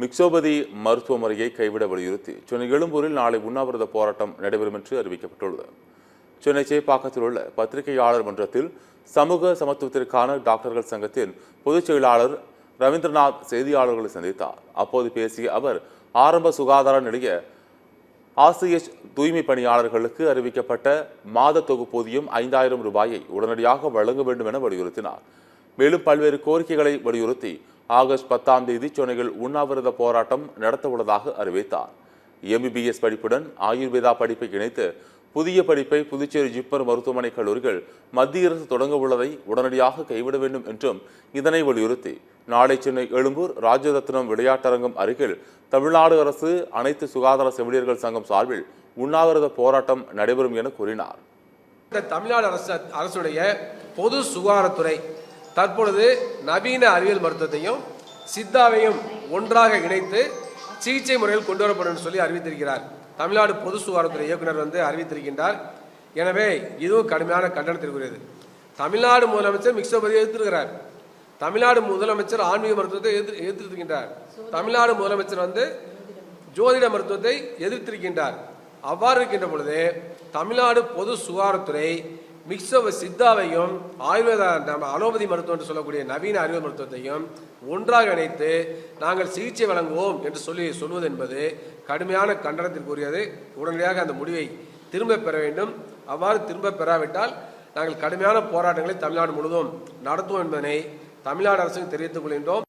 மிக்சோபதி மருத்துவ முறையை கைவிட வலியுறுத்தி சென்னை எழும்பூரில் நாளை உண்ணாவிரத போராட்டம் நடைபெறும் என்று அறிவிக்கப்பட்டுள்ளது. சென்னை சேப்பாக்கத்தில் உள்ள பத்திரிகையாளர் மன்றத்தில் சமூக சமத்துவத்திற்கான டாக்டர்கள் சங்கத்தின் பொதுச் செயலாளர் ரவீந்திரநாத் செய்தியாளர்களை சந்தித்தார். அப்போது பேசிய அவர், ஆரம்ப சுகாதார நிலைய ஆசிஎச் தூய்மை பணியாளர்களுக்கு அறிவிக்கப்பட்ட மாத தொகுப்பூதியம் 5000 ரூபாயை உடனடியாக வழங்க வேண்டும் என வலியுறுத்தினார். மேலும் பல்வேறு கோரிக்கைகளை வலியுறுத்தி ஆகஸ்ட் 10ஆம் தேதி சென்னையில் உண்ணாவிரத போராட்டம் நடத்த உள்ளதாக அறிவித்தார். MBBS படிப்புடன் ஆயுர்வேதா படிப்பை இணைத்து புதிய படிப்பை புதுச்சேரி ஜிப்மர் மருத்துவமனை கல்லூரிகள் மத்திய அரசு தொடங்க உள்ளதை உடனடியாக கைவிட வேண்டும் என்றும் இதனை வலியுறுத்தி நாளை சென்னை எழும்பூர் ராஜரத்னம் விளையாட்டரங்கம் அருகில் தமிழ்நாடு அரசு அனைத்து சுகாதார செவிலியர்கள் சங்கம் சார்பில் உண்ணாவிரத போராட்டம் நடைபெறும் என கூறினார். தமிழ்நாடு அரசுடைய பொது சுகாதாரத்துறை தற்பொழுது நவீன அறிவியல் மருத்துவத்தையும் சித்தாவையும் ஒன்றாக இணைத்து சிகிச்சை முறையில் கொண்டு வரப்படும் என்று சொல்லி அறிவித்திருக்கிறார். தமிழ்நாடு பொது சுகாதாரத்துறை இயக்குனர் அறிவித்திருக்கின்றார். எனவே இதுவும் கடுமையான கண்டனத்திற்குரியது. தமிழ்நாடு முதலமைச்சர் மிக்சோபதியை எதிர்த்திருக்கிறார். தமிழ்நாடு முதலமைச்சர் ஆன்மீக மருத்துவத்தை எதிர்த்திருக்கின்றார். தமிழ்நாடு முதலமைச்சர் ஜோதிட மருத்துவத்தை எதிர்த்திருக்கின்றார். அவ்வாறு இருக்கின்ற பொழுது தமிழ்நாடு பொது சுகாதாரத்துறை சித்தாவையும் ஆயுர்வேத அலோபதி மருத்துவம் என்று சொல்லக்கூடிய நவீன அறிவியல் மருத்துவத்தையும் ஒன்றாக இணைத்து நாங்கள் சிகிச்சை வழங்குவோம் என்று சொல்வது என்பது கடுமையான கண்டனத்திற்குரியது. உடனடியாக அந்த முடிவை திரும்ப பெற வேண்டும். அவ்வாறு திரும்ப பெறாவிட்டால் நாங்கள் கடுமையான போராட்டங்களை தமிழ்நாடு முழுவதும் நடத்துவோம் என்பதனை தமிழ்நாடு அரசுக்கு தெரிவித்துக் கொள்கின்றோம்.